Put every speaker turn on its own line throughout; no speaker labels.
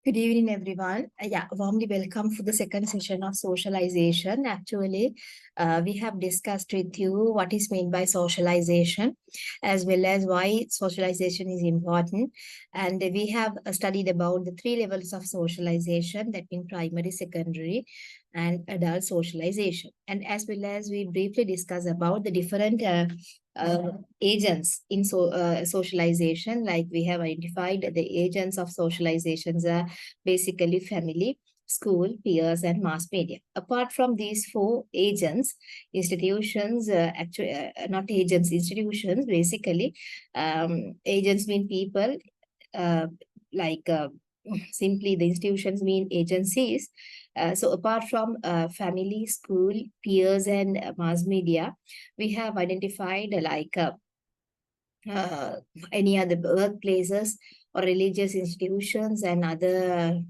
Good evening, everyone. Warmly welcome for the second session of socialization. Actually, we have discussed with you what is meant by socialization, as well as why socialization is important. And we have studied about the three levels of socialization, that means primary, secondary, and adult socialization. And as well as we briefly discuss about the different agents in socialization. Like we have identified the agents of socializations are basically family, school, peers, and mass media. Apart from these four agents, institutions, not agents, institutions, basically, agents mean people, uh, like simply the institutions mean agencies. So apart from family, school, peers, and mass media, we have identified uh, any other workplaces or religious institutions and other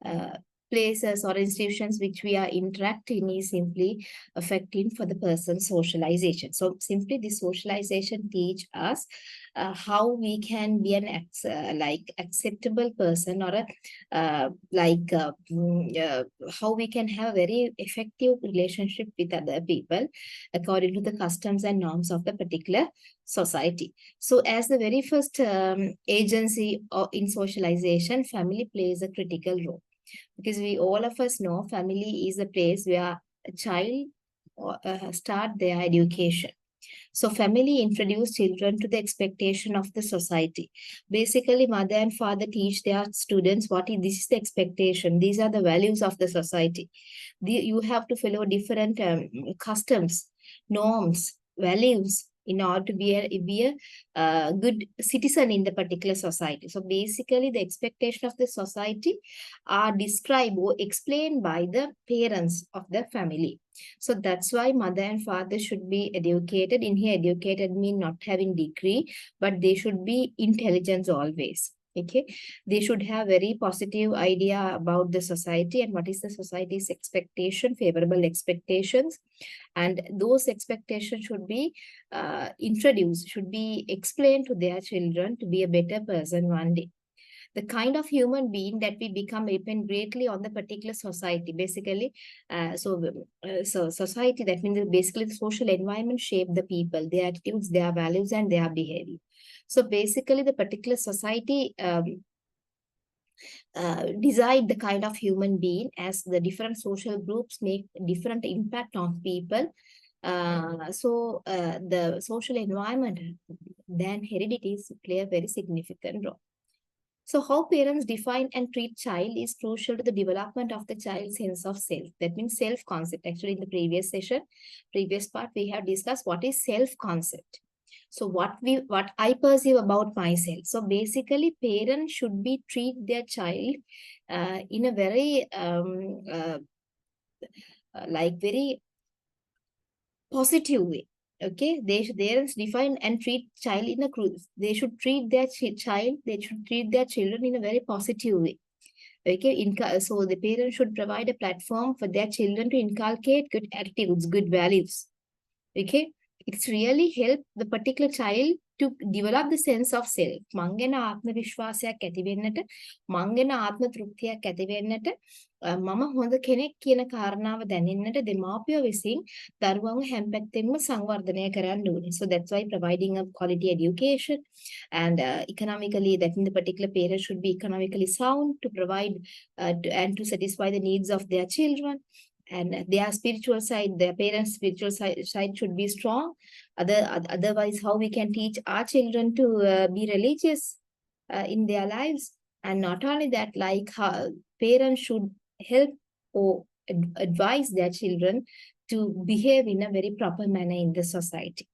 uh, places or institutions which we are interacting is simply affecting for the person's socialization. So simply this socialization teach us how we can be an acceptable person, or a how we can have a very effective relationship with other people according to the customs and norms of the particular society. So as the very first agency in socialization, family plays a critical role, because we all of us know family is the place where a child start their education. So family introduce children to the expectation of the society. Basically, mother and father teach their students this is the expectation. These are the values of the society. You have to follow different customs, norms, values in order to be a good citizen in the particular society. So basically, the expectation of the society are described or explained by the parents of the family. So that's why mother and father should be educated. In here, educated mean not having degree, but they should be intelligent always. Okay, they should have very positive idea about the society and what is the society's expectation, favorable expectations, and those expectations should be introduced, should be explained to their children to be a better person one day. The kind of human being that we become depend greatly on the particular society. Basically, so society, that means that basically the social environment shape the people, their attitudes, their values, and their behavior. So basically, the particular society decide the kind of human being, as the different social groups make different impact on people. The social environment, then heredities play a very significant role. So how parents define and treat child is crucial to the development of the child's sense of self. That means self-concept. Actually, in the previous session, previous part, we have discussed what is self-concept. So what I perceive about myself. So basically, parents should be treat their child in a very very positive way. Okay, they define and treat child in a they should treat their child, they should treat their children in a very positive way. Okay, so the parents should provide a platform for their children to inculcate good attitudes, good values. Okay, it's really help the particular child to develop the sense of self. මං ගැන ආත්ම විශ්වාසයක් ඇති වෙන්නට, මං ගැන ආත්ම තෘප්තියක් ඇති වෙන්නට, මම හොඳ කෙනෙක් කියන කාරණාව දැනෙන්නට දෙමාපියෝ විසින් දරුවන්ව හැම පැත්තෙන්ම සංවර්ධනය කරන්න ඕනේ. So that's why providing a quality education and economically, that in the particular parent should be economically sound to provide and to satisfy the needs of their children. And their spiritual side, their parents' spiritual side should be strong. Otherwise, how we can teach our children to be religious in their lives? And not only that, like how parents should help or advise their children to behave in a very proper manner in the society.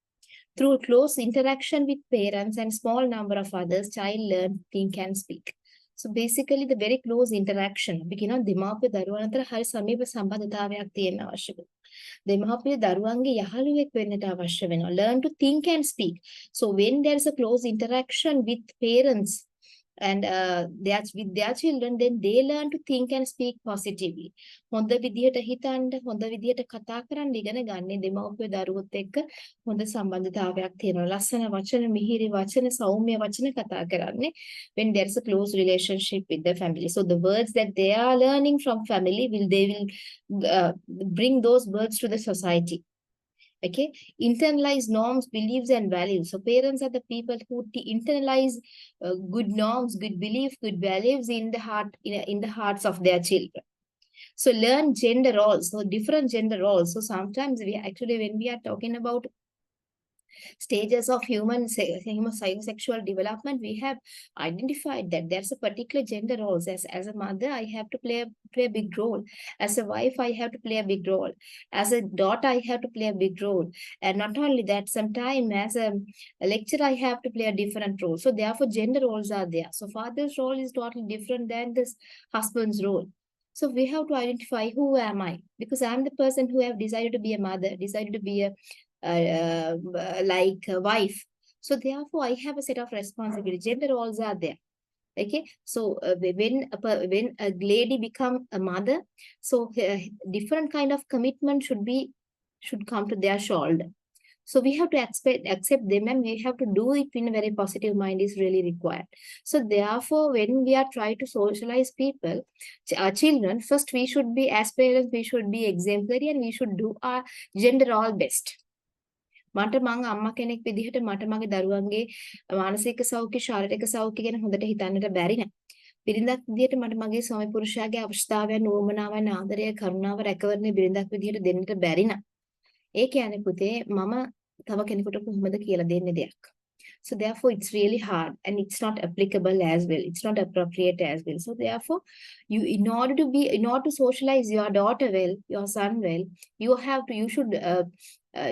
Through close interaction with parents and small number of others, child learn, think, and speak. So basically, the very close interaction. Because දෙමාපිය දරුවන් අතර හරි සමීප සම්බන්ධතාවයක් තියෙන්න අවශ්‍ය වෙනවා. දෙමාපිය දරුවන්ගේ යහළුවෙක් වෙන්නට අවශ්‍ය වෙනවා. Learn to think and speak. So when there is a close interaction with parents, and with their children, then they learn to think and speak positively. හොඳ විදිහට හිතන්න, හොඳ විදිහට කතා කරන්න ඉගෙන ගන්න දෙමව්පිය දරුවොත් එක්ක හොඳ සම්බන්ධතාවයක් තියෙනවා. ලස්සන වචන, මිහිරි වචන, සෞම්‍ය වචන කතා කරන්නේ when there is a close relationship with the family. So the words that they are learning from family will bring those words to the society. Okay, internalize norms, beliefs, and values. So parents are the people who internalize good norms, good beliefs, good values in the hearts of their children. So learn gender roles, so different gender roles. So sometimes when we are talking about stages of human psychosexual development, we have identified that there's a particular gender roles. As a mother, I have to play a big role. As a wife, I have to play a big role. As a daughter, I have to play a big role. And not only that, sometimes as a lecturer, I have to play a different role. So therefore, gender roles are there. So father's role is totally different than this husband's role. So we have to identify who am I, because I'm the person who have decided to be a mother, decided to be a wife. So therefore, I have a set of responsibilities. Gender roles are there. Okay, so when a lady become a mother, so different kind of commitment should come to their shoulder. So we have to accept them, and we have to do it in a very positive mind is really required. So therefore, when we are trying to socialize people, our children, first we should be, as parents, we should be exemplary and we should do our gender role best. මට මං අම්මා කෙනෙක් විදිහට මට මගේ දරුවන්ගේ මානසික සෞඛ්‍ය ශාරීරික සෞඛ්‍ය ගැන හොඳට හිතන්නට බැරි නෑ. බිරිඳක් විදිහට මට මගේ ස්වාමි පුරුෂයාගේ අවශ්‍යතාවයන් උවමනාවන් ආදරය කරුණාව රැකවරණය බිරිඳක් විදිහට දෙන්නට බැරි නෑ. ඒ කියන්නේ පුතේ මම තව කෙනෙකුට කොහොමද කියලා දෙන්නේ දෙයක්. So therefore, it's really hard and it's not applicable as well. It's not appropriate as well. So therefore, in order to socialize your daughter well, your son well, you should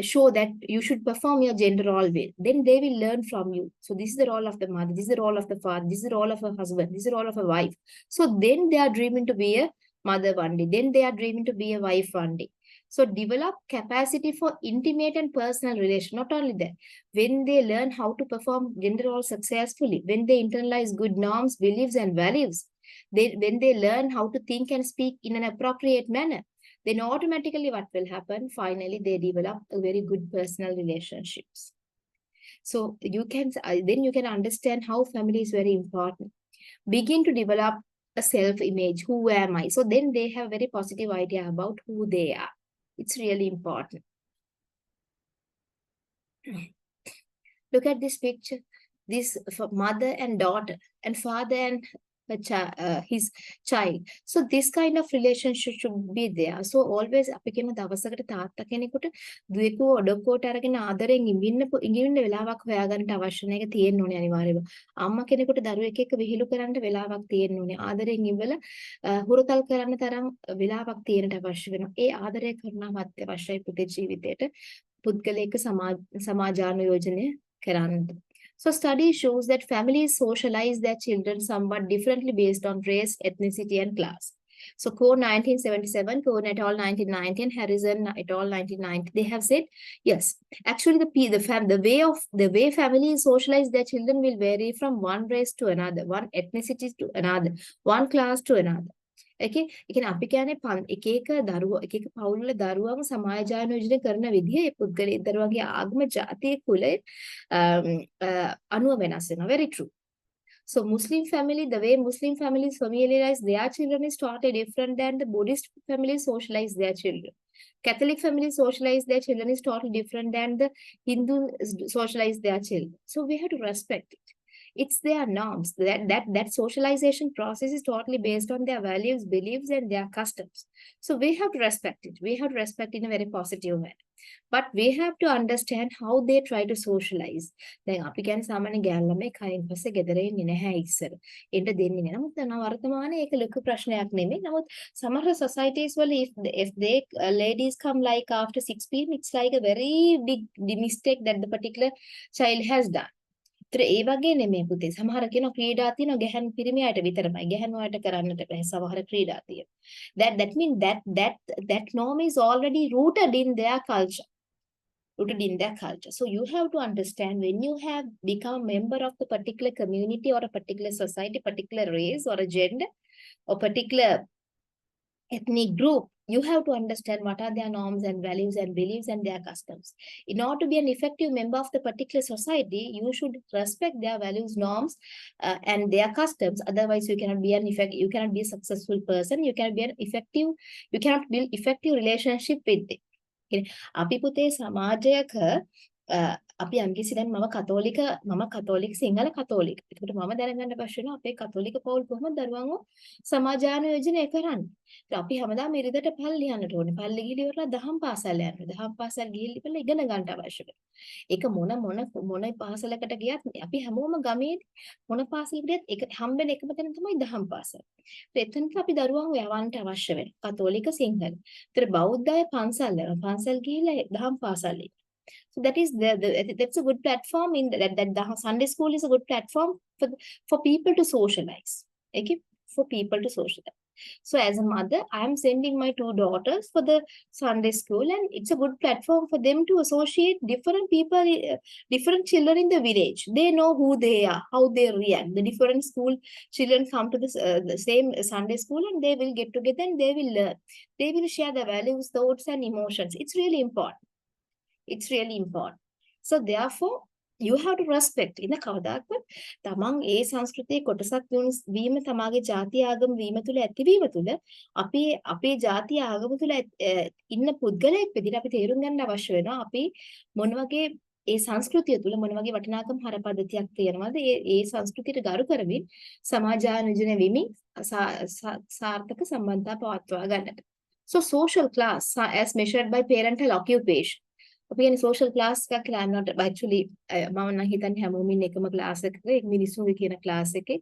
show that you should perform your gender role well. Then they will learn from you. So this is the role of the mother, this is the role of the father, this is the role of a husband, this is the role of a wife. So then they are dreaming to be a mother one day. Then they are dreaming to be a wife one day. So develop capacity for intimate and personal relation. Not only that, when they learn how to perform gender roles successfully, when they internalize good norms, beliefs, and values, when they learn how to think and speak in an appropriate manner, then automatically what will happen? Finally, they develop a very good personal relationships. So then you can understand how family is very important. Begin to develop a self-image. Who am I? So then they have a very positive idea about who they are. It's really important. Look at this picture. This for mother and daughter, and father and his child. So this kind of relationship should be there. So always අපි කියන දවසකට තාත්තා කෙනෙකුට දුවෙකුව ඔඩොක්කුවට අරගෙන ආදරෙන් ඉඟින්න වෙලාවක් හොයාගන්නට අවශ්‍ය නැහැ. ඒක තියෙන්න ඕනේ අනිවාර්යයෙන්ම. අම්මා කෙනෙකුට දරුවෙක් එක්ක විහිළු කරන්න වෙලාවක් තියෙන්න ඕනේ. ආදරෙන් ඉවල හුරතල් කරන්න තරම් වෙලාවක් තියෙන්නට අවශ්‍ය වෙනවා. ඒ ආදරය කරුණාව අත්‍යවශ්‍යයි පුතේ ජීවිතේට. පුද්ගලයක සමාජානුයෝජනය කරන්න. So study shows that families socialize their children somewhat differently based on race, ethnicity, and class. So Cohn 1977, Cohn et al. 1919, Harrison et al. 1990, they have said, yes, actually the way families socialize their children will vary from one race to another, one ethnicity to another, one class to another. Okay, ඒ කියන්නේ අපි කියන්නේ එක එක පවුල්වල දරුවන්ව සමාජානුයෝජනය කරන විදිහ ඒ පුද්ගලයා දරුවගේ ආගම ජාතිය කුලය අනුව වෙනස් වෙනවා. Very true. So Muslim family, the way Muslim families familiarize their children is totally different than the Buddhist families socialize their children. Catholic families socialize their children is totally different than the Hindu socialize their children. So we have to respect it. It's their norms. That socialization process is totally based on their values, beliefs, and their customs. So we have to respect it. We have to respect in a very positive way. But we have to understand how they try to socialize. දැන් අපි කියන්නේ සාමාන්‍ය ගෑන් ළමයි කයින් පස්සේ ගෙදර එන්නේ නැහැ ඉස්සර. එන්න දෙන්නේ නැහැ. නමුත් දැන් වර්තමානයේ ඒක ලොකු ප්‍රශ්නයක් නෙමෙයි. නමුත් සමහර societies වල if they ladies come like after 6 p.m. it's like a very big mistake that the particular child has done. ඒ වගේ නෙමෙයි පුතේ. සමහර කෙනා ක්‍රීඩා තියෙනවා ගැහන් පිරිමියාට විතරමයි. ගැහන් වලට කරන්නට බෑ සමහර ක්‍රීඩා තියෙනවා. That means that norm is already rooted in their culture. rooted in their culture. So you have to understand, when you have become a member of the particular community or a particular society, particular race or a gender or particular ethnic group, you have to understand what are their norms and values and beliefs and their customs. In order to be an effective member of the particular society, you should respect their values, norms, and their customs. Otherwise, you cannot be you cannot be a successful person. You cannot be an effective. You cannot build effective relationship with them. අපි පුතේ සමාජයක අපි යම්කිසි දැන් මම කතෝලික සිංහල කතෝලික. ඒකට මම දැනගන්න අවශ්‍ය වෙනවා අපේ කතෝලික පවුල් කොහොමද දරුවන්ව සමාජානුයෝජනය කරන්නේ. අපි හැමදාම ඉරිදට පල්ලි යන්නට ඕනේ. පල්ලි ගිහිලි ඉවරලා දහම් පාසල් යන්න. දහම් පාසල් ගිහිලි ඉවරලා ඉගෙන ගන්න අවශ්‍ය වෙනවා. ඒක මොන පාසලකට ගියත් අපි හැමෝම ගමේදී මොන පාසලකට ගියත් ඒක හම්බෙන එකම තැන තමයි දහම් පාසල. එතනට අපි දරුවන්ව යවන්නට අවශ්‍ය වෙනවා. කතෝලික සිංහල. ඒතර බෞද්ධ අය පන්සල් යනවා. පන්සල් ගිහිල්ලා දහම් පාසල්. So that is that's a good platform in that the Sunday school is a good platform for people to socialize. Okay, for people to socialize. So as a mother, I am sending my 2 daughters for the Sunday school, and it's a good platform for them to associate different people, different children in the village. They know who they are, how they react. The different school children come to the same Sunday school, and they will get together and they will learn. They will share their values, thoughts, and emotions. It's really important. It's really important. So therefore, you have to respect. In the කවදාකවත් තමන් ඒ සංස්කෘතියේ කොටසක් වීම තමාගේ ජාති ආගම වීම තුළ ඇතිවීම තුළ අපේ ජාති ආගම තුළ ඉන්න පුද්ගලයෙක් විදිහට අපි තේරුම් ගන්න අවශ්‍ය වෙනවා. අපි මොන වගේ ඒ සංස්කෘතිය තුළ මොන වගේ වටිනාකම් හරපද්ධතියක් තියෙනවද? ඒ සංස්කෘතියට ගරු කරමින් සමාජානුජන වෙමින් සාර්ථක සම්බන්ධතා පවත්වා ගන්නට. So social class as measured by parental occupation. අපි කියන්නේ social class එකක් කියලා. I'm not actually මම නම් හිතන්නේ හැමෝම ඉන්නේ එකම class එකක, ඒක මිනිස්සුන්ගේ කියන class එකේ.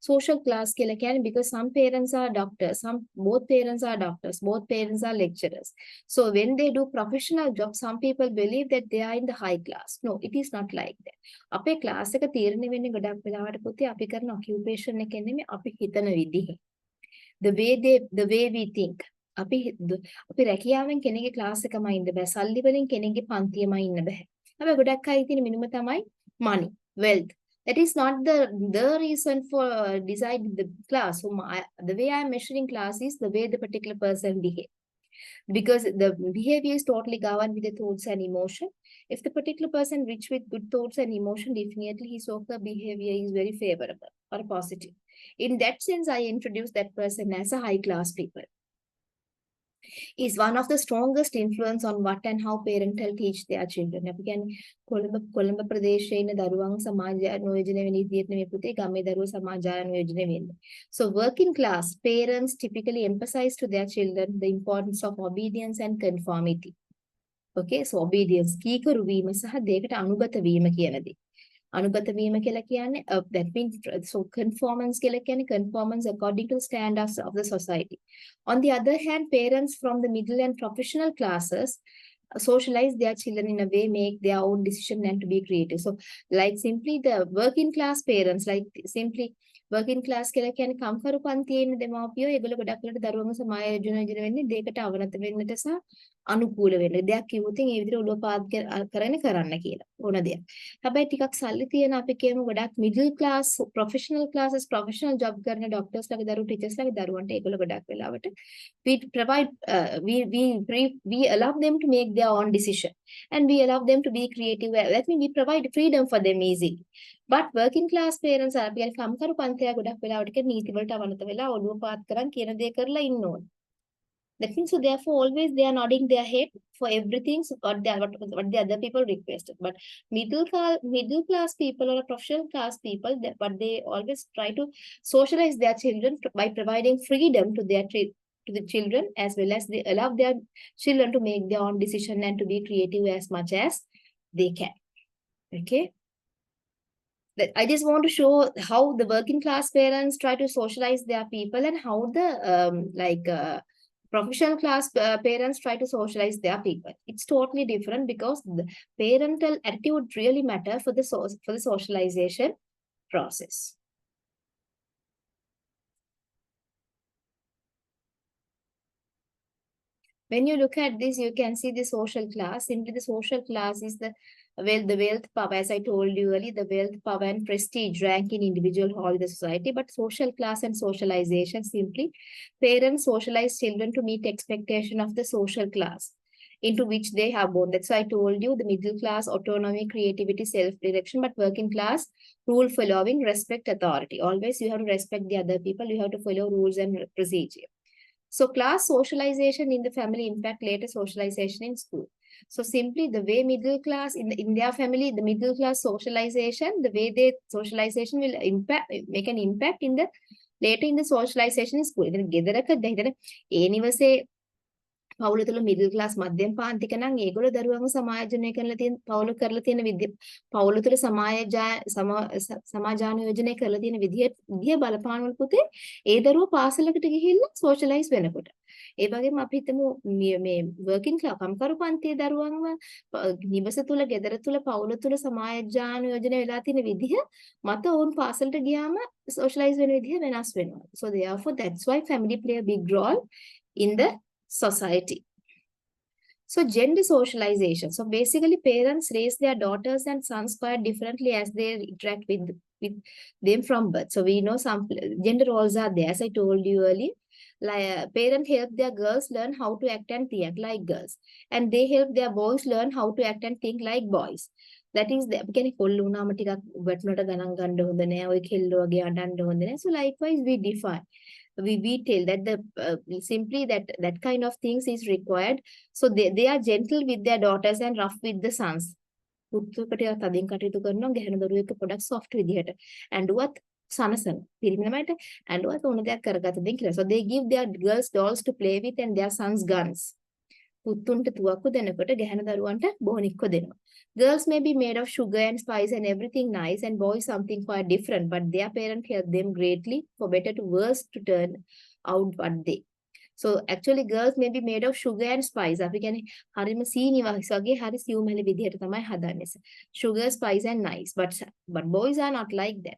Social class කියලා කියන්නේ because some parents are doctors, both parents are doctors, both parents are lecturers. So when they do professional jobs, some people believe that they are in the high class. No, it is not like that. අපේ class එක තීරණය වෙන්නේ ගොඩක් වෙලාවට පුතේ අපි කරන occupation එකෙන් නෙමෙයි, අපි හිතන විදිහ. The way we think. අපි රැකියාවෙන් කෙනෙක්ගේ ක්ලාස් එකම ඉන්න බෑ. සල්ලි වලින් කෙනෙක්ගේ පන්තියම ඉන්න බෑ. හැබැයි ගොඩක් අය තියෙන මිනිම තමයි money, wealth. That is not the reason for deciding the class. So the way I am measuring class is the way the particular person behave. Because the behavior is totally governed with the thoughts and emotion. If the particular person rich with good thoughts and emotion, definitely his or her behavior is very favorable or positive. In that sense, I introduce that person as a high class people. Is one of the strongest influence on what and how parental teach their children. අපි කියන්නේ කොළඹ ප්‍රදේශයේ ඉන්න දරුවන් සමාජානුයෝජනය වෙන විදිහට නෙමෙයි පුතේ ගමේ දරුවෝ සමාජානුයෝජනය වෙන්නේ. So working class parents typically emphasize to their children the importance of obedience and conformity. Okay, so obedience කීකරු වීම සහ දෙයකට අනුගත වීම කියන දේ. අනුගත වීම කියලා කියන්නේ that means so conformance කියලා කියන්නේ conformance according to the standards of the society. On the other hand, parents from the middle and professional classes socialize their children in a way, make their own decision and to be creative. So like simply the working class parents, like simply working class කියලා කියන්නේ කම්කරු පන්තියේ ඉන්න දෙමාපියෝ ඒගොල්ලෝ ගොඩක් වෙලට දරුවන්ව සමායෝජනය වෙන්නේ දෙයකට අවනත වෙන්නට සහ අනුකූල වෙන්න. දෙයක් කිව්වොත් ඒ විදිහට ඔළුව පාත් කරගෙන කරන්න කියලා ඕන දෙයක්. හැබැයි ටිකක් සල්ලි තියෙන අපි කියමු ගොඩක් middle class professional classes professional job කරන doctors ලාගේ දරුවෝ teachers ලාගේ දරුවන්ට ඒගොල්ලෝ ගොඩක් වෙලාවට we provide we allow them to make their own decision and we allow them to be creative. That means we provide freedom for them easily. But working class parents are අපි කම්කරු පන්තිය ගොඩක් වෙලාවට නීති වලට අවනත වෙලා ඔළුව පාත් කරන් කියන දේ කරලා ඉන්න ඕනේ. That means so therefore always they are nodding their head for everything so what the other people requested. But middle class people or professional class people, but they always try to socialize their children by providing freedom to the children, as well as they allow their children to make their own decision and to be creative as much as they can. Okay. I just want to show how the working class parents try to socialize their people and how the professional class parents try to socialize their people. It's totally different because the parental attitude really matter for the socialization process. When you look at this, you can see the social class. Simply the social class is the wealth power, as I told you earlier, the wealth power and prestige rank in individual or the society. But social class and socialization, simply parents socialize children to meet expectation of the social class into which they have born. That's why I told you the middle class, autonomy, creativity, self-direction, but working class, rule following, respect, authority. Always you have to respect the other people. You have to follow rules and procedure. So class socialization in the family impact later socialization in school. So simply the way middle class in their family, the middle class socialization, the way they socialization will make an impact in the later in the socialization in school. පවුල තුළ middle class මධ්‍යම පාන්තික නම් ඒගොල්ලෝ දරුවන්ව සමාජනය කරලා තියෙන පවුල කරලා තියෙන විදිය පවුල තුළ සමාජානුයෝජනය කරලා තියෙන විදිය බලපානවල පුතේ ඒ දරුවෝ පාසලකට ගිහිල්ලා සෝෂලයිස් වෙනකොට ඒ වගේම අපි හිතමු මේ වර්කින් ක්ලාස් කම්කරු පන්තියේ දරුවන්ව නිවස තුළ ගෙදර තුළ පවුල තුළ සමාජානුයෝජනය වෙලා තියෙන විදිය මත ඔවුන් පාසලට ගියාම සෝෂලයිස් වෙන විදිය වෙනස් වෙනවා. So therefore that's why family play a big role in the society. So gender socialization. So basically parents raise their daughters and sons quite differently as they interact with them from birth. So we know some gender roles are there. As I told you earlier, like parents help their girls learn how to act and think like girls. And they help their boys learn how to act and think like boys. That is the So likewise we define. We tell that simply that kind of things is required. So they are gentle with their daughters and rough with the sons. soft and what and what so they give their girls dolls to play with and their sons guns. Girls may be made of sugar and spice and everything nice, and boys something quite different, but their parents help them greatly for better to worse to turn out what they. So actually girls may be made of sugar and spice. Sugar, spice and nice, but boys are not like that.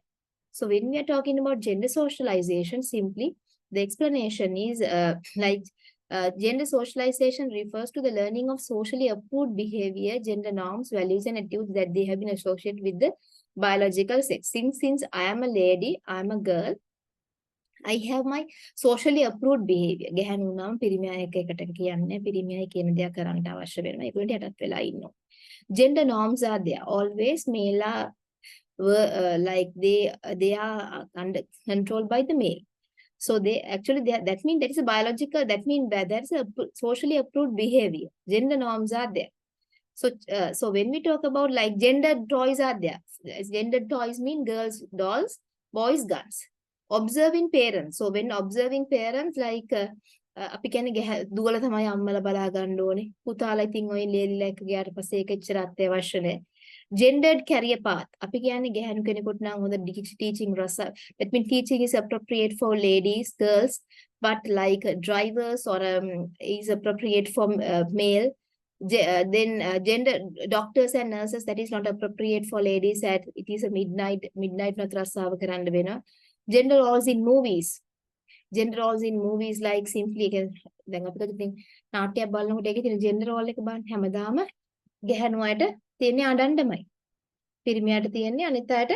So when we are talking about gender socialization, simply the explanation is gender socialization refers to the learning of socially approved behavior, gender norms, values, and attitudes that they have been associated with the biological sex. Since I am a lady, I am a girl, I have my socially approved behavior. ගැහැණු වුණාම පිරිමියා එකට කියන්නේ පිරිමියා කියන දේ කරන්නට අවශ්‍ය වෙනවා. ඒගොල්ලන්ට යටත් වෙලා ඉන්නවා. Gender norms are there. Always male are like they are under controlled by the male. So they actually that means that is a biological, that means that there is a socially approved behavior. Gender norms are there. So when we talk about like gender toys are there. Gender toys mean girls dolls, boys guns. Observing parents. So when observing parents like අපි කියන්නේ දුවල තමයි අම්මලා බලා ගන්න ඕනේ. පුතාලා ඉතින් ඔය ලේලිලා එක ගියාට පස්සේ ඒක එච්චර අත්‍යවශ්‍ය නැහැ. Gendered career path. අපි කියන්නේ ගැහැණු කෙනෙකුට නම් හොඳ teaching රස. That means teaching is appropriate for ladies, girls, but like drivers or is appropriate for male. Then gender doctors and nurses, that is not appropriate for ladies. That it is a midnight not රස්සාව කරන්න වෙනවා. Gender roles in movies. Gender roles in movies like simply දැන් අපිට ඉතින් නාට්‍යයක් බලනකොට ඒකේ තියෙන gender role එක බලන්න හැමදාම ගැහැණුවාට තියෙන්නේ අඬන්නමයි. පිරිමියාට තියෙන්නේ අනිත් අයට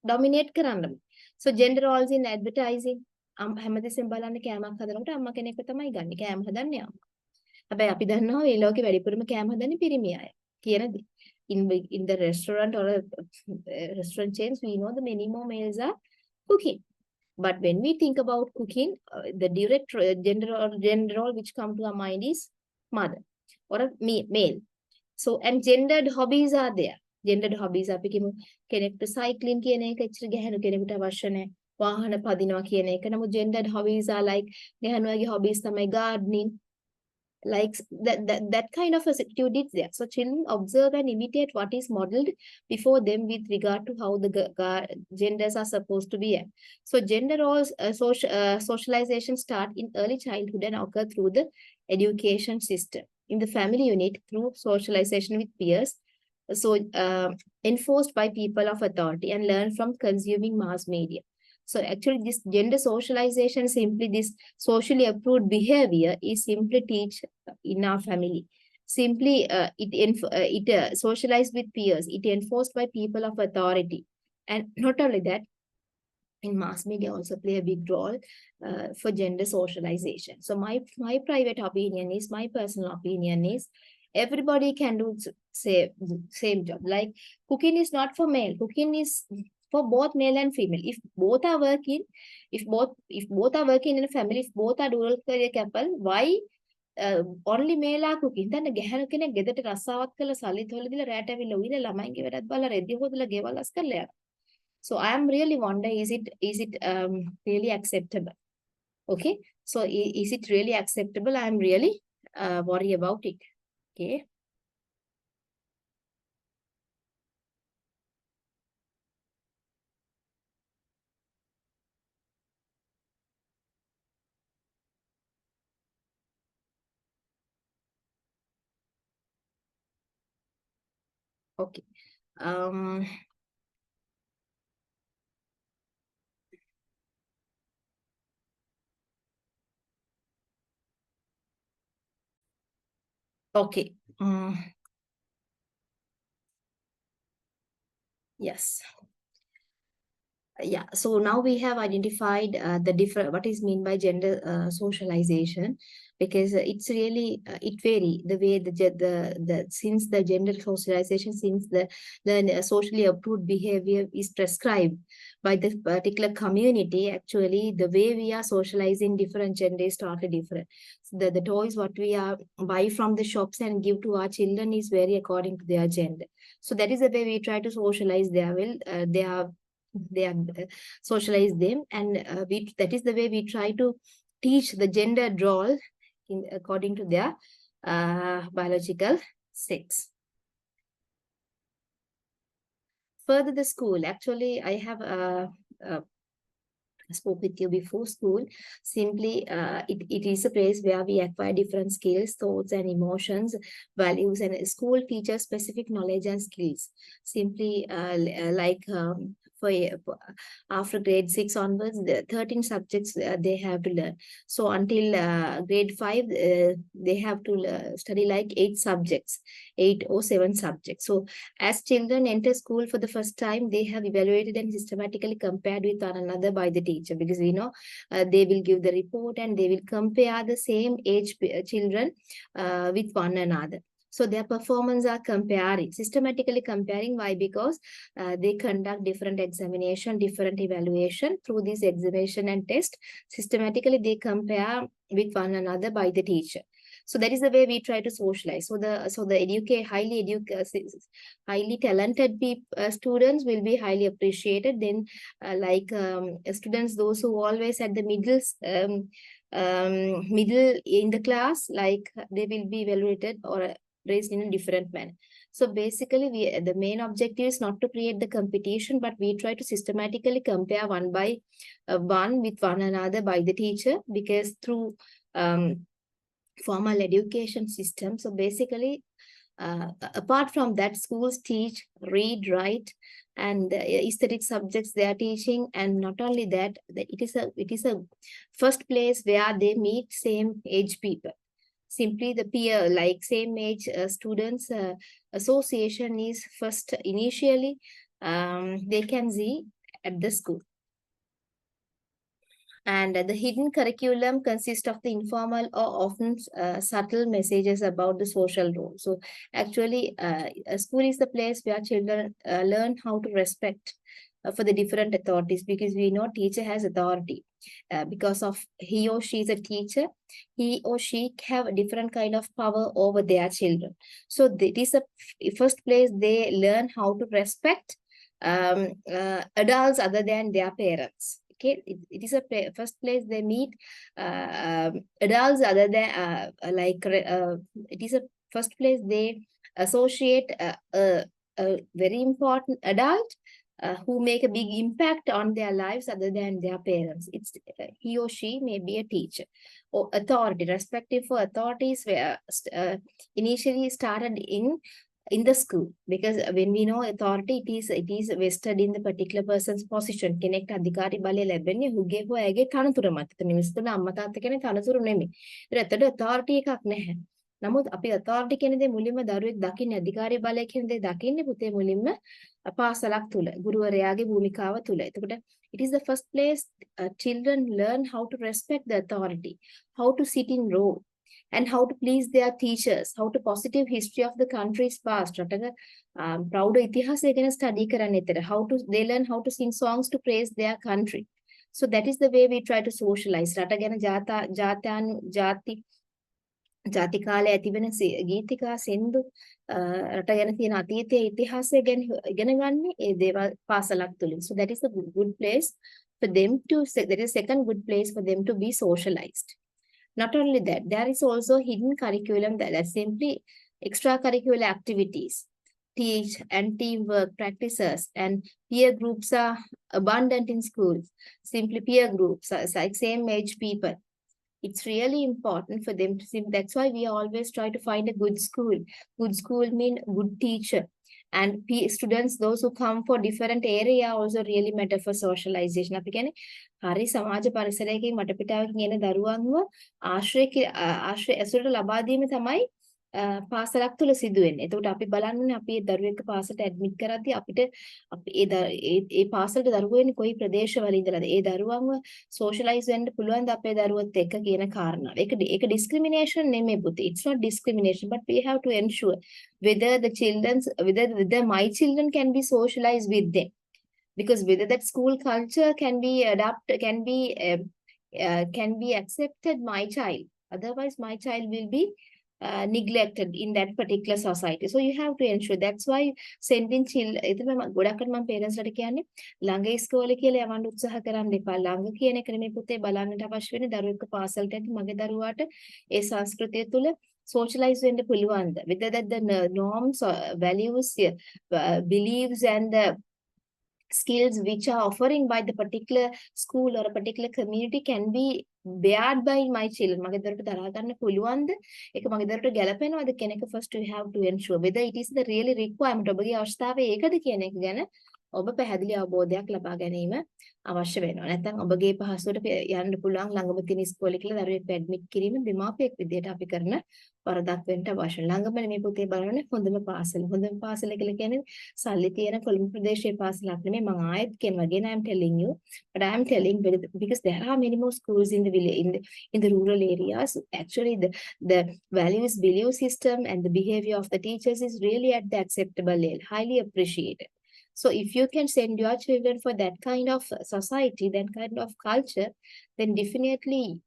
dominate කරන්නමයි. So gender roles in advertising. හැමදෙස්සෙන් බලන්න කෑමක් හදනකොට අම්මා කෙනෙක්ව තමයි ගන්න. කෑම හදන්නේ අම්මා. හැබැයි අපි දන්නවා මේ ලෝකේ වැඩිපුරම කෑම හදන්නේ පිරිමි අය කියන දේ. In the restaurant or restaurant chains, we know the many more males are cooking. But when we think about cooking, the direct gender role which come to our mind is mother or a male. So and gendered hobbies are there. Gendered hobbies අපි කියමු කෙනෙක්ට cycling කියන එක එච්චර ගැහැණු කෙනෙකුට අවශ්‍ය නැහැ. වාහන පදිනවා කියන එක. නමුත් gendered hobbies are like ගැහැණුවගේ hobbies තමයි gardening. Like that kind of activity there. So children observe and imitate what is modeled before them with regard to how the genders are supposed to be. So gender roles socialization start in early childhood and occur through the education system. In the family unit through socialization with peers, so enforced by people of authority and learn from consuming mass media. So actually this gender socialization, simply this socially approved behavior is simply teach in our family. Simply it socialized with peers, it enforced by people of authority. And not only that, in mass media also play a big role for gender socialization. So my private opinion is, my personal opinion is, everybody can do same job. Like cooking is not for male, cooking is for both male and female. If both are working, if both are working in a family, if both are dual career couple, why only male are cooking? Then ගැහණු කෙනෙක් ගෙදරට රස්සාවක් කරලා සල්ලිත් හොයලා දීලා රැට ඇවිල්ලා උවිලා ළමයින්ගේ වැඩත් බලලා රෙදි හොදලා ගෙවල් අස් කරලා යනවා. So I am really wonder, is it really acceptable? Okay, so is it really acceptable? I am really worry about it. Okay. Okay. Um, okay. Yes. Yeah, so now we have identified the different, what is mean by gender socialization, because it's really it vary the way the since the gender socialization, since the socially approved behavior is prescribed by the particular community. Actually the way we are socializing different gender is totally different. So the toys what we are buy from the shops and give to our children is very according to their gender. So that is the way we try to socialize their will, they are socialize them, and we, that is the way we try to teach the gender role in according to their biological sex. Further, the school, actually I have spoke with you before. School simply it is a place where we acquire different skills, thoughts and emotions, values, and school teaches specific knowledge and skills. Simply like after grade 6 onwards, the 13 subjects they have to learn. So until grade 5 they have to study like 8 subjects, 8 or 7 subjects. So as children enter school for the first time, they have evaluated and systematically compared with one another by the teacher, because we know they will give the report and they will compare the same age children with one another. So their performance are comparing, systematically comparing. Why? Because they conduct different examination, different evaluation through this examination and test. Systematically, they compare with one another by the teacher. So that is the way we try to socialize. So the highly talented students will be highly appreciated. Then students, those who always at the middle in the class, like they will be evaluated or raised in a different manner. So basically, the main objective is not to create the competition, but we try to systematically compare one by one with one another by the teacher, because through formal education system. So basically, apart from that, schools teach read, write, and aesthetic subjects they are teaching. And not only that, it is a first place where they meet same age people. Simply the peer, like same age students association is first initially they can see at the school. And the hidden curriculum consists of the informal or often subtle messages about the social role. So actually, a school is the place where children learn how to respect for the different authorities, because we know teacher has authority. Because of he or she is a teacher, he or she have a different kind of power over their children. So that is the first place they learn how to respect adults other than their parents. Okay, it is a first place they meet adults other than it is a first place they associate a very important adult who make a big impact on their lives other than their parents. It's he or she may be a teacher or authority. Respective for authorities were initially started in in the school, because when we know authority, it is vested in the particular person's position. කෙනෙක්ට අධිකාරී බලය ලැබෙන්නේ හුගේ හෝ ඇගේ තනතුර මත. එතන මිනිස්සුන්ට අම්මා තාත්තා කියන තනතුරු නෙමෙයි. ඒතර authority එකක් නැහැ. නමුත් අපි authority කියන දේ මුලින්ම දරුවෙක් දකින්නේ අධිකාරී බලය කියන දේ දකින්නේ පුතේ මුලින්ම පාසලක් තුල ගුරුවරයාගේ භූමිකාව තුල. එතකොට it is the first place children learn how to respect the authority, how to sit in row, and how to please their teachers, how to positive history of the country's past. Proud ඉතිහාසය ගැන study කරන්න එතන. How to they learn how to sing songs to praise their country. So that is the way we try to socialize. රට ගැන ජාති කාලේ ඇතිවෙන ගීතිකා සින්දු රට ගැන තියෙන අතීතයේ ඉතිහාසය ගැන ඉගෙන ගන්න ඒ දේවල් පාසලක් තුලින්. So that is a good place for them to that is second good place for them to be socialized. Not only that, there is also hidden curriculum that are simply extracurricular activities, teach and teamwork practices, and peer groups are abundant in schools. Simply peer groups, like same age people. It's really important for them to see. That's why we always try to find a good school. Good school mean good teacher. And students, those who come for different area also really matter for socialization. අපි කියන්නේ හරි සමාජ පරිසරයකින් වටපිටාවකින් එන දරුවන්ව ආශ්‍රය ඇසුරට ලබා දීම තමයි පාසලක් තුල සිදු වෙන්නේ. එතකොට අපි බලන්නේ අපි දරුවෙක් පාසලට ඇඩ්මිට් කරද්දී අපිට අපි ඒ පාසලට දරුවෝ එන්නේ කොයි ප්‍රදේශවල ඉඳලාද? ඒ දරුවන්ව සෝෂලයිස් වෙන්න පුළුවන්ද අපේ දරුවොත් එක්ක කියන කාරණාව. ඒක discrimination නෙමෙයි පුතේ. It's not discrimination, but we have to ensure whether my children can be socialized with them. Because whether that school culture can be accepted my child. Otherwise, my child will be neglected in that particular society. So you have to ensure. That's why sending children ගොඩක්කට මම parents ලට කියන්නේ ළඟ ඉස්කෝලේ කියලා යවන්න උත්සාහ කරන්න එපා. ළඟ කියන එක නෙමෙයි පුතේ බලන්නට අවශ්‍ය වෙන්නේ දරුවෙක් පාසලට යද්දි මගේ දරුවාට ඒ සංස්කෘතිය තුල socialize වෙන්න පුළුවන්ද? Whether that the norms, values, beliefs and the skills which are offering by the particular school or a particular community can be bared by my children. මගේ දරුවට දරා ගන්න පුළුවන්ද? ඒක මගේ දරුවට ගැලපෙනවද කියන එක first we have to ensure whether it is the really requirement. ඔබගේ අවශ්‍යතාවය ඒකද කියන එක ගැන ඔබ පැහැදිලි අවබෝධයක් ලබා ගැනීම අවශ්‍ය වෙනවා. නැත්නම් ඔබගේ පහසුවට යන්න පුළුවන් ළඟම තියෙන ඉස්කෝලේ කියලා දරුවෙක් ඇඩ්මිට් කිරීම දෙමාපියෙක් විදිහට අපි කරන වරදක් වෙන්න අවශ්‍ය. ළඟම මේ පුතේ බලන්නේ හොඳම පාසල. හොඳම පාසල කියලා කියන්නේ සල්ලි තියෙන කොළඹ ප්‍රදේශයේ පාසලක් නෙමෙයි. මම ආයෙත් කියනවා again I am telling you, but I am telling because there are many more schools in the village, in the rural areas. Actually the values, belief system and the behavior of the teachers is really at the acceptable level, highly appreciated. So if you can send your children for that kind of society, that kind of culture, then definitely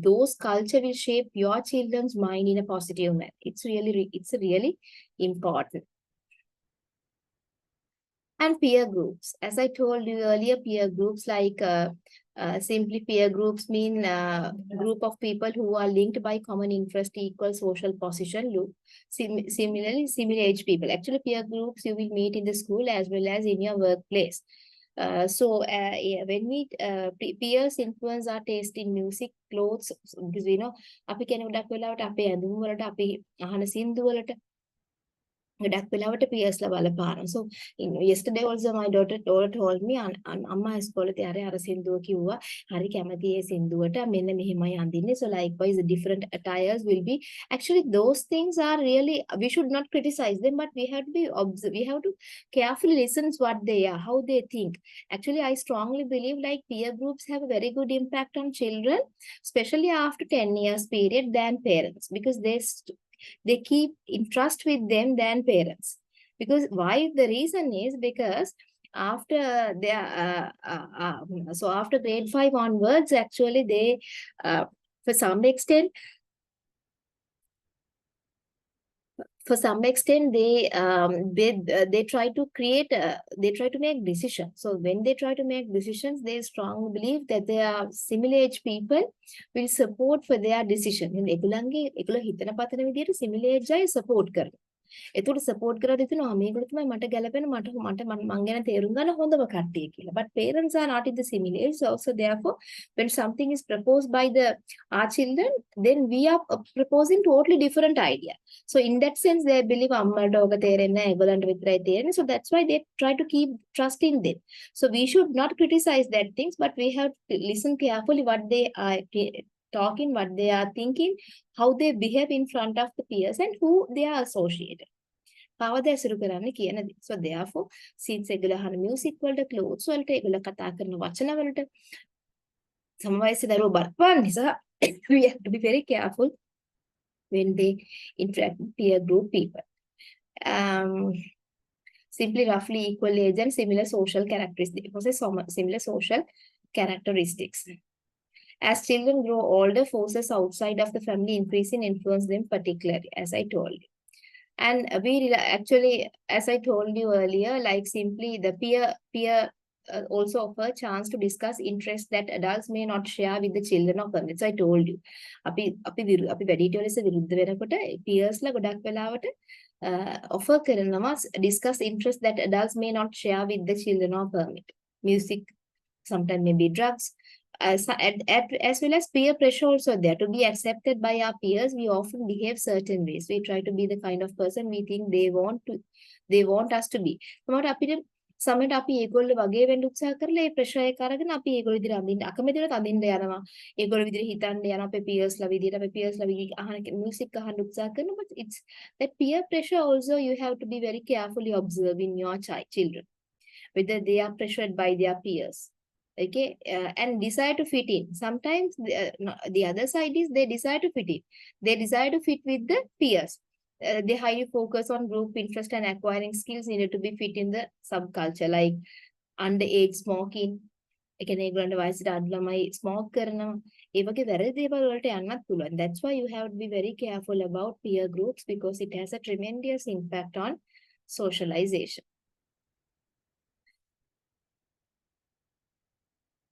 those culture will shape your children's mind in a positive manner. It's really important. And peer groups, as I told you earlier, peer groups like simply peer groups mean group of people who are linked by common interest, equal social position. Similarly, similar age people. Actually, peer groups you will meet in the school as well as in your workplace. When we peers influence our taste in music, clothes, because you know, අපි කියන ගොඩක් වෙලාවට අපේ ඇඳුම් වලට අපි අහන සින්දු වලට ගොඩක් වෙලාවට peersලා බලපානවා. So yesterday also my daughter told me අම්මා ඉස්කෝලේ අර සින්දුව කිව්වා හරි කැමති ඒ සින්දුවට මෙන්න මෙහෙමයි අඳින්නේ. So likewise the different attires will be actually those things are really we should not criticize them, but we have to carefully listen to what they are, how they think. Actually I strongly believe like peer groups have a very good impact on children, especially after 10 years period than parents, because they keep in trust with them than parents. Because why? The reason is because after after grade 5 onwards, actually they for some extent they try to make decisions. So when they try to make decisions, they strongly believe that their similar age people will support for their decision. ඒගොල්ලෝ හිතන පතන විදිහට similar age අය support කරනවා. එතකොට support කරලා දෙනවා මේගොල්ලෝ තමයි මට ගැලපෙන මට මං ගැන තේරුම් ගන්න හොඳම කට්ටිය කියලා. But parents are not in the similar age. So therefore, when something is proposed by our children, then we are proposing totally different idea. So in that sense, they believe අම්මට ඕක තේරෙන්නේ නැහැ ඒගොල්ලන්ට විතරයි තේරෙන්නේ. So that's why they try to keep trusting them. So we should not criticize that things, but we have to listen carefully what they are talking, what they are thinking, how they behave in front of the peers, and who they are associated. කවද ඇසුරු කරන්නේ කියන දේ. So therefore, since ඒගොල්ලෝ අහන music වලට, clothes වලට, ඒගොල්ලෝ කතා කරන වචන වලට සමවයසි දරුවෝ බලපාන නිසා we have to be very careful when they interact with peer group people. Simply roughly equal age and similar social characteristics. Similar social characteristics. As children grow older, forces outside of the family increase in influence them particularly, as I told you. And we actually, as I told you earlier, like simply the peer also offer a chance to discuss interests that adults may not share with the children of them. So I told you. අපි වැඩිහිටියෝ ලෙස විරුද්ධ වෙනකොට peers ලා ගොඩක් වෙලාවට offer කරනවා discuss interests that adults may not share with the children of permit. Music, sometimes maybe drugs, as well as peer pressure also there. To be accepted by our peers, we often behave certain ways. We try to be the kind of person we think they want us to be. සමහරට අපි ඒගොල්ලෝ වගේ වෙන්න උත්සාහ කරලා ඒ pressure එක අරගෙන අපි ඒගොල්ලෝ විදිහට අඳින්න අකමැතිවට අඳින්න යනවා. ඒගොල්ලෝ විදිහට හිතන්න යනවා අපේ peersලා විදිහට අපේ peersලා අහන music අහන්න උත්සාහ කරනවා. But it's that peer pressure also you have to be very carefully observing your children, whether they are pressured by their peers. Okay, and desire to fit in. Sometimes the other side is they desire to fit in. They desire to fit with the peers. They highly focus on group interest and acquiring skills needed to be fit in the subculture, like underage smoking. එකනේ ඒගොල්ලන්ට වයසට අඩු ළමයි smoke කරනවා. ඒ වගේ වැරදි දේවල් වලට යන්නත් පුළුවන්. That's why you have to be very careful about peer groups because it has a tremendous impact on socialization.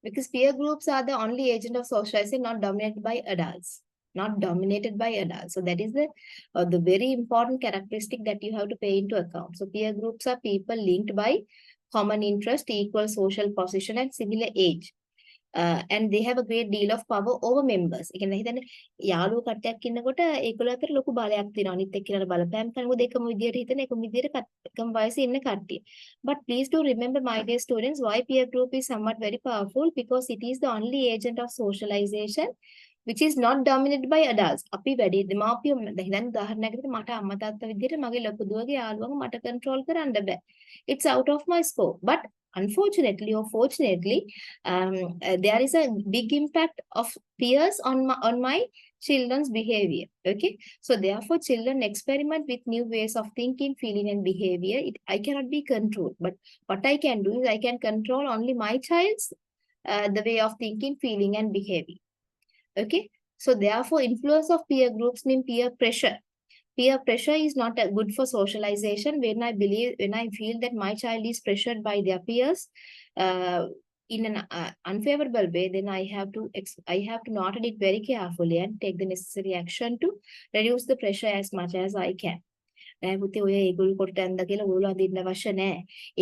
Because peer groups are the only agent of socializing not dominated by adults. So that is the very important characteristic that you have to pay into account. So peer groups are people linked by common interest, equal social position, and similar age. And they have a great deal of power over members. ඒ කියන්නේ හිතන්නේ යාළුවෝ කට්ටියක් ඉන්නකොට ඒගොල්ලෝ අතර ලොකු බලයක් තියෙනවා. අනිත් එක්කෙනාට බලපෑම් කරනකොට එකම විදියට හිතන එකම විදියට එකම වයසේ ඉන්න කට්ටිය. But please do remember, my dear students, why peer group is somewhat very powerful, because it is the only agent of socialization which is not dominated by adults. අපි වැඩි දෙමාපියෝ දැන් උදාහරණයකට මට අම්මා තාත්තා විදිහට මගේ ලොකු දුවගේ යාළුවන්ව මට control කරන්න බෑ. It's out of my scope. But unfortunately or fortunately, there is a big impact of peers on my children's behavior. Okay, so therefore children experiment with new ways of thinking, feeling, and behavior. I cannot be controlled, but what I can do is I can control only my child's the way of thinking, feeling, and behavior. Okay, so therefore influence of peer groups mean peer pressure. Peer pressure is not good for socialization. When I feel that my child is pressured by their peers in an unfavorable way, then I have to note it very carefully and take the necessary action to reduce the pressure as much as I can. නෑ පුතේ ඔය ඒගොල්ලෝ කොට ඇඳ කියලා ඕගොල්ලෝ අඳින්න අවශ්‍ය නෑ.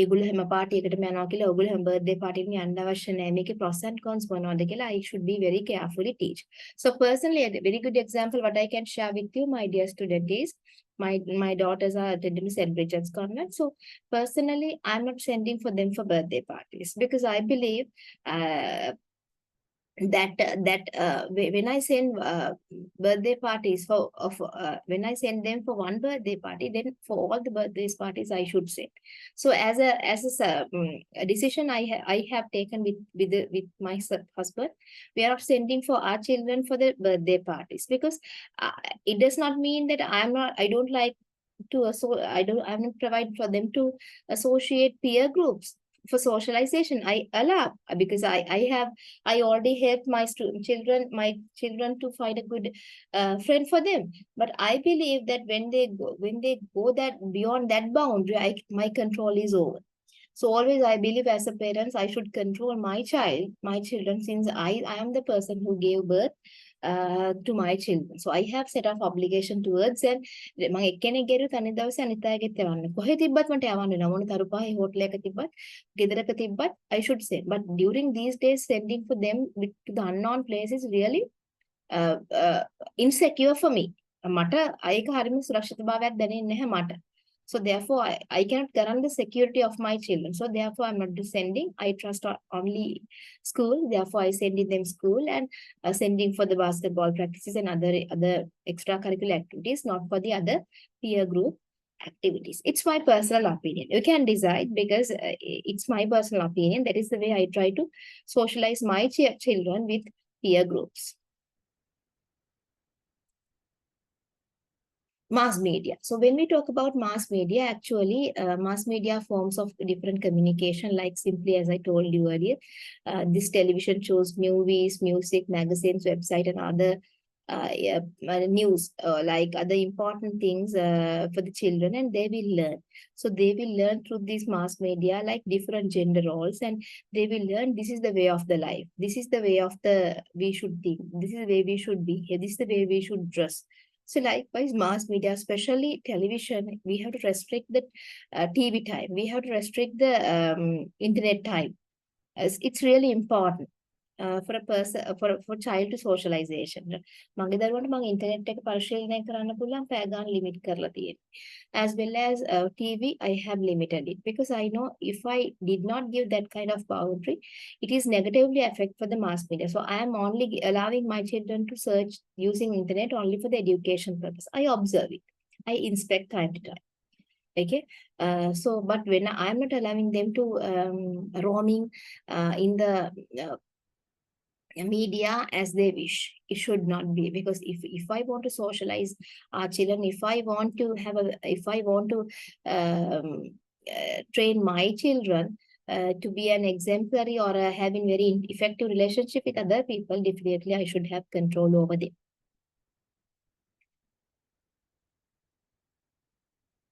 ඒගොල්ලෝ හැම පාටි එකටම යනවා කියලා ඕගොල්ලෝ හැම බර්ත්ඩේ පාටි එකකට යන්න අවශ්‍ය නෑ. මේකේ pros and cons මොනවද කියලා I should be very carefully teach. So personally, a very good example what I can share with you, my dear student, is my daughters are attending St. Bridget's convent. So personally, I'm not sending for them for birthday parties because I believe when I send birthday parties when I send them for one birthday party, then for all the birthday parties I should send. So as a decision I have taken with my husband, we are not sending for our children for the birthday parties because it does not mean that I'm not providing for them to associate peer groups. For socialization, I allow because I already helped my children to find a good friend for them. But I believe that when they go that beyond that boundary, my control is over. So always I believe as a parent I should control my children, since I am the person who gave birth. to my children. So I have set of obligation towards them. මම එක්කෙනෙක් ගෙරුවත් අනිත් දවසේ අනිත් අයගෙත් යවන්න. කොහෙ තිබ්බත් මට යවන්න වෙනවා. මොන තරුපහේ හෝටලයක තිබ්බත්, ගෙදරක තිබ්බත් I should send. But during these days, sending for them to the unknown place is really insecure for me. මට අයක හරිම සුරක්ෂිතභාවයක් දැනෙන්නේ නැහැ මට. So therefore, I cannot guarantee the security of my children. So therefore, I'm not sending. I trust only school. Therefore, I send in them school and sending for the basketball practices and other extracurricular activities, not for the other peer group activities. It's my personal opinion. You can decide because it's my personal opinion. That is the way I try to socialize my children with peer groups. Mass media. So when we talk about mass media, actually, mass media forms of different communication, like simply as I told you earlier, this television shows, movies, music, magazines, website, and other news, like other important things for the children, and they will learn. So they will learn through this mass media, like different gender roles, and they will learn this is the way of the life. This is the way of we should think. This is the way we should be. This is the way we should dress. So likewise, mass media, especially television, we have to restrict the TV time. We have to restrict the internet time. It's really important for a person, for child to socialization. මගේ දරුවන්ට මම internet එක පරිශීලනය කරන්න පුළුවන් පැය ගන්න limit කරලා තියෙනවා. As well as TV, I have limited it because I know if I did not give that kind of boundary, it is negatively affect for the mass media. So I am only allowing my children to search using internet only for the education purpose. I observe it. I inspect time to time. Okay. So, but when I am not allowing them to roaming in the media as they wish, it should not be, because if I want to socialize our children, if I want to train my children to be an exemplary or having very effective relationship with other people, definitely I should have control over them.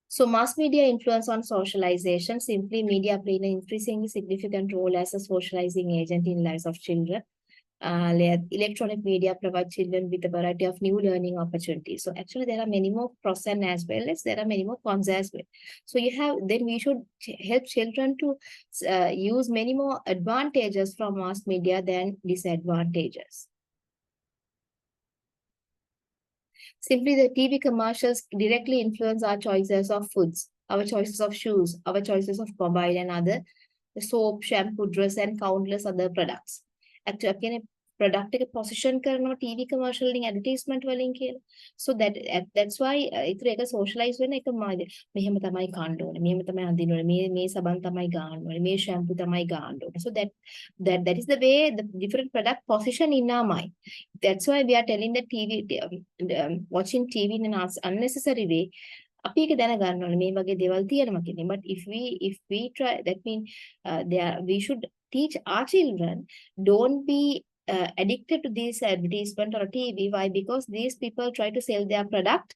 So mass media influence on socialization. Simply, media play an increasingly significant role as a socializing agent in lives of children. Electronic media provide children with a variety of new learning opportunities. So actually there are many more pros and as well as there are many more cons as well. So then we should help children to use many more advantages from mass media than disadvantages. Simply, the TV commercials directly influence our choices of foods, our choices of shoes, our choices of mobile and other soap, shampoo, dress, and countless other products. Actually, product එක position කරනවා TV commercial වලින් advertisement වලින් කියලා. So that's why ඒතර ඒක socialize වෙන එක මෙහෙම තමයි කන්න ඕනේ. මෙහෙම තමයි අඳින්න ඕනේ. මේ සබන් තමයි ගන්න ඕනේ. මේ shampoo තමයි ගන්න ඕනේ. So that is the way the different product position in our mind. That's why we are telling that TV watching TV in an unnecessary way. අපි ඒක දැනගන්න ඕනේ මේ වගේ දේවල් තියෙනවා කියන්නේ. But if we try, that means we should teach our children, don't be addicted to this advertisement or TV. Why? Because these people try to sell their product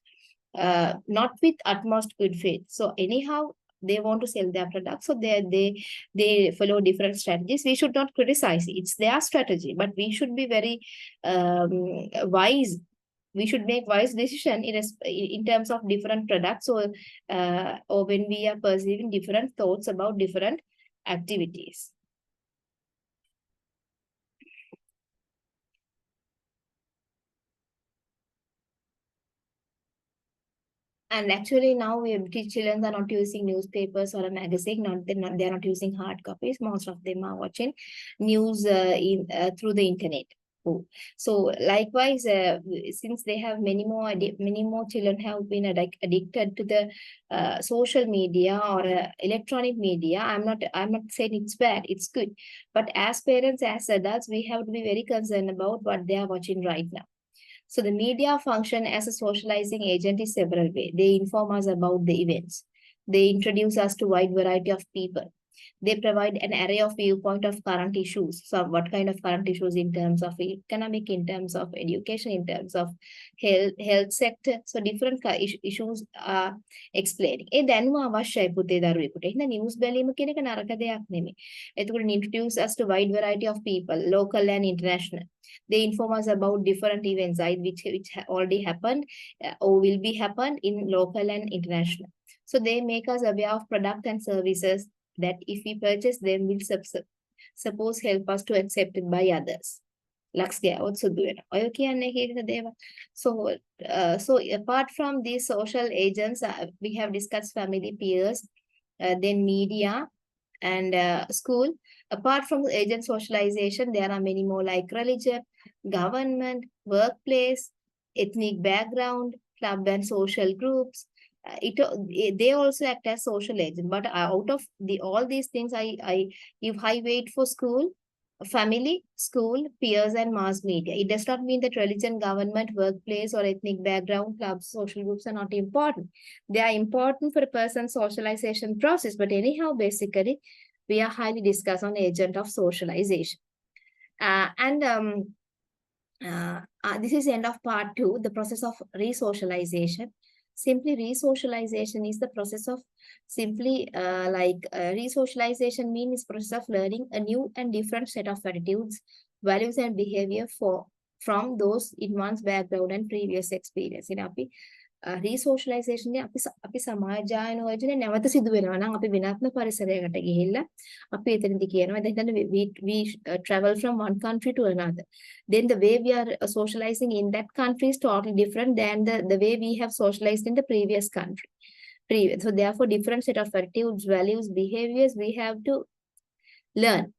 not with utmost good faith. So anyhow, they want to sell their product. So they follow different strategies. We should not criticize. It's their strategy, but we should be very wise. We should make wise decision in terms of different products, or when we are perceiving different thoughts about different activities. And actually now children are not using newspapers or a magazine. They're not using hard copies. Most of them are watching news through the internet. So likewise, since they have many more children have been addicted to the social media or electronic media. I'm not saying it's bad, it's good. But as parents, as adults, we have to be very concerned about what they are watching right now. So the media function as a socializing agent is several ways. They inform us about the events. They introduce us to a wide variety of people. They provide an array of viewpoint of current issues. So what kind of current issues in terms of economic, in terms of education, in terms of health sector. So different issues are explained. ඒ දැනුම අවශ්‍යයි පුතේ දරුවෙකුට. එහෙනම් news බැලීම කියන එක නරක දෙයක් නෙමෙයි. එතකොට introduce us to wide variety of people, local and international. They inform us about different events which already happened or will be happened in local and international. So they make us aware of product and services that if we purchase them will suppose help us to accept it by others. ලක්ෂ්‍යවත් සුදු වෙනවා. ඔය කියන්නේ කීයද දේව. So apart from these social agents, we have discussed family, peers, then media and school. Apart from agent socialization, there are many more like religion, government, workplace, ethnic background, club and social groups. They also act as social agents. But out of all these things, I give high weight for school, family, school, peers, and mass media. It does not mean that religion, government, workplace, or ethnic background, clubs, social groups are not important. They are important for a person's socialization process. But anyhow, basically, we are highly discussed on agent of socialization. This is the end of part 2, the process of resocialization. Simply, resocialization is the process of resocialization means process of learning a new and different set of attitudes, values, and behavior from those in one's background and previous experience. In resocialization අපි සමාජායන වලදී නැවත සිදු වෙනවා නම් අපි වෙනත්ම පරිසරයකට ගිහිල්ලා අපි එතනදී කියනවා දැන් we travel from one country to another, then the way we are socializing in that country is totally different than the way we have socialized in the previous country. So therefore different set of attitudes, values, behaviors we have to learn.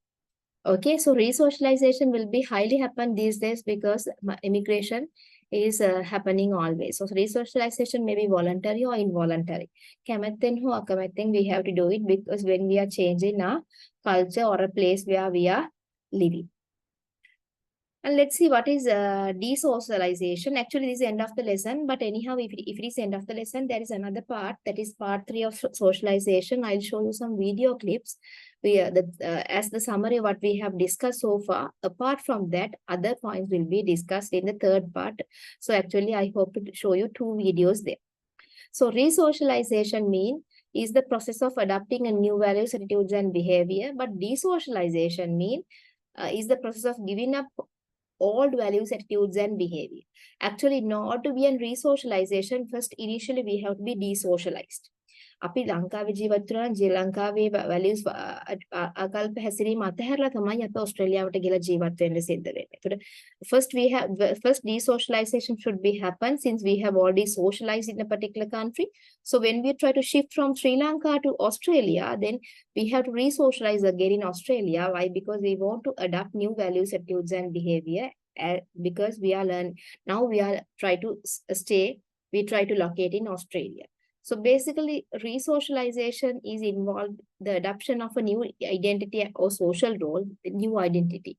Okay, so resocialization will be highly happen these days because immigration is happening always. So resocialization may be voluntary or involuntary. Kamatten ho akamatten we have to do it because when we are changing our culture or a place where we are living. And let's see what is desocialization. Actually, this is the end of the lesson. But anyhow, if it is the end of the lesson, there is another part. That is part 3 of socialization. I'll show you some video clips. As the summary of what we have discussed so far. Apart from that, other points will be discussed in the third part. So actually, I hope to show you 2 videos there. So resocialization is the process of adopting a new values, attitudes, and behavior. But desocialization is the process of giving up old values, attitudes, and behavior. Actually, in order to be in resocialization, first initially we have to be desocialized. අපි ලංකාවේ ජීවත් වෙනවා නම් ලංකාවේ values අකල්ප හැසිරීම අතහැරලා තමයි අපි ඕස්ට්‍රේලියාවට ගිහලා ජීවත් වෙන්න සිද්ධ වෙන්නේ. ඒතකොට first desocialization should be happen since we have already socialized in a particular country. So when we try to shift from Sri Lanka to Australia, then we have to resocialize again in Australia. Why? Because we want to adopt new values, attitudes, and behavior. Because we are now we are we try to locate in Australia. So basically, resocialization is involved the adoption of a new identity or social role, new identity.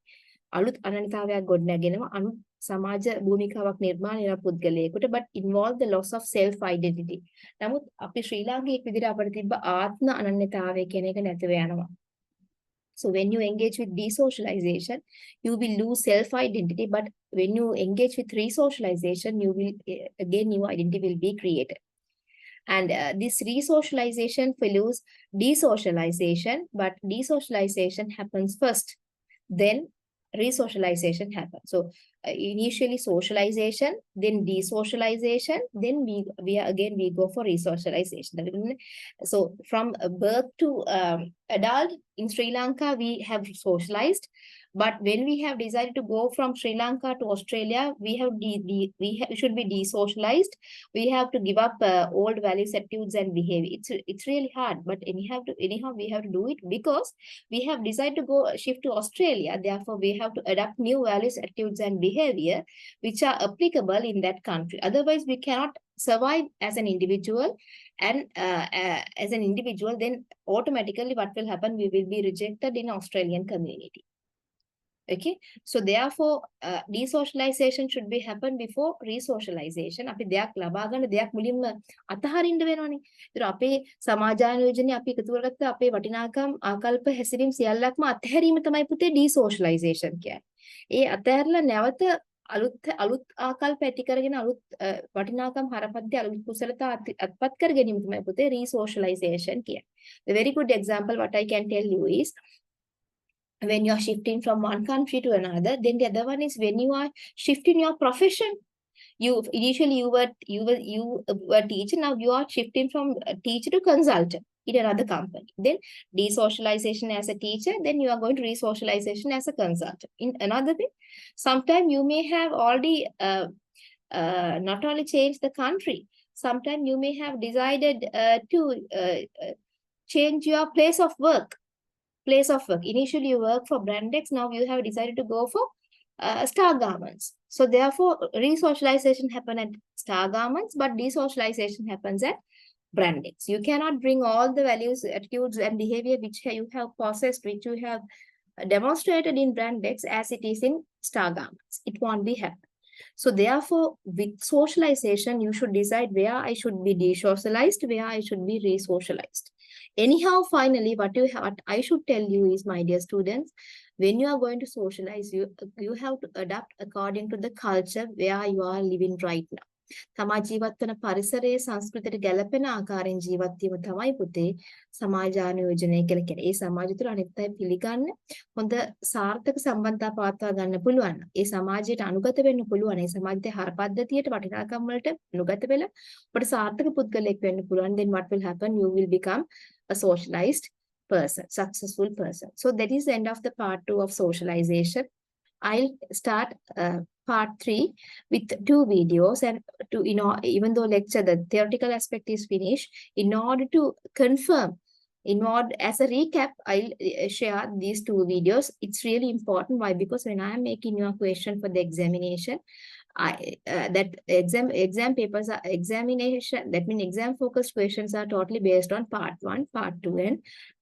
අලුත් අනන්‍යතාවයක් ගොඩනගෙනවා අලුත් සමාජ භූමිකාවක් නිර්මාණය කරන පුද්ගලයෙකුට but involve the loss of self identity. නමුත් අපි ශ්‍රී ලාංකිකයෙක් විදිහට අපිට තිබ්බ ආත්ම අනන්‍යතාවය කියන එක නැතිව යනවා. So when you engage with desocialization, you will lose self identity, but when you engage with resocialization, you will again new identity will be created. And this resocialization follows desocialization, but desocialization happens first, then resocialization happens. So initially socialization, then desocialization, then we go for resocialization. So from birth to adult in Sri Lanka, we have socialized. But when we have decided to go from Sri Lanka to Australia, we should be desocialized. We have to give up old values, attitudes, and behavior. It's really hard, but anyhow we have to do it because we have decided to shift to Australia. Therefore, we have to adapt new values, attitudes, and behavior which are applicable in that country. Otherwise, we cannot survive as an individual. And as an individual, then automatically what will happen? We will be rejected in Australian community. Okay, so therefore desocialization should be happen before resocialization. අපි දෙයක් ලබා ගන්න දෙයක් මුලින්ම අතහරින්න වෙනවනේ. ඒතර අපේ සමාජායෝජනයේ අපි එකතු කරගත්ත අපේ වටිනාකම් ආකල්ප හැසිරීම් සියල්ලක්ම අතහැරීම තමයි පුතේ desocialization කියන්නේ. ඒ අතහැරලා නැවත අලුත් ආකල්ප ඇති කරගෙන අලුත් වටිනාකම් හරපද්ධති අලුත් කුසලතා අත්පත් කර ගැනීම තමයි පුතේ resocialization කියන්නේ. The very good example what I can tell you is when you are shifting from one country to another, then the other one is when you are shifting your profession. You initially you were teacher, now you are shifting from teacher to consultant in another company. Then desocialization as a teacher, then you are going to resocialization as a consultant. In another way, sometimes you may have already not only changed the country, sometimes you may have decided to change your place of work. Initially, you work for Brandex. Now you have decided to go for Star Garments. So therefore, resocialization happens at Star Garments, but desocialization happens at Brandex. You cannot bring all the values, attitudes, and behavior which you have possessed, which you have demonstrated in Brandex as it is in Star Garments. It won't be happen. So therefore, with socialization, you should decide where I should be desocialized, where I should be resocialized. Anyhow, finally, what I should tell you is, my dear students, when you are going to socialize, you have to adapt according to the culture where you are living right now. තමා ජීවත් වන පරිසරයේ සංස්කෘතියට ගැලපෙන ආකාරයෙන් ජීවත් වීම තමයි පුතේ සමාජානුයෝජනය කියලා කියන්නේ. ඒ සමාජය තුළ අනිත් අය පිළිගන්න හොඳ සාර්ථක සම්බන්ධතා පවත්වා ගන්න පුළුවන්. ඒ සමාජයට අනුගත වෙන්න පුළුවන්. ඒ සමාජයේ හරපද්ධතියට වටිනාකම් වලට අනුගත වෙලා ඔබට සාර්ථක පුද්ගලයෙක් වෙන්න පුළුවන්. Then what will happen? You will become a socialized person, successful person. So that is the end of the part 2 of socialization. I'll start part 3 with 2 videos, and to even though lecture the theoretical aspect is finished, in order to confirm, as a recap, I'll share these 2 videos. It's really important. Why? Because when I am making your question for the examination, that exam papers are examination, that means exam focused questions are totally based on part 1, part 2, and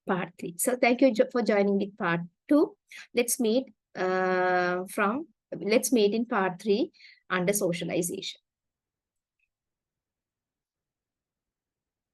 part 3. So thank you for joining with part 2. Let's meet in part 3 under socialization.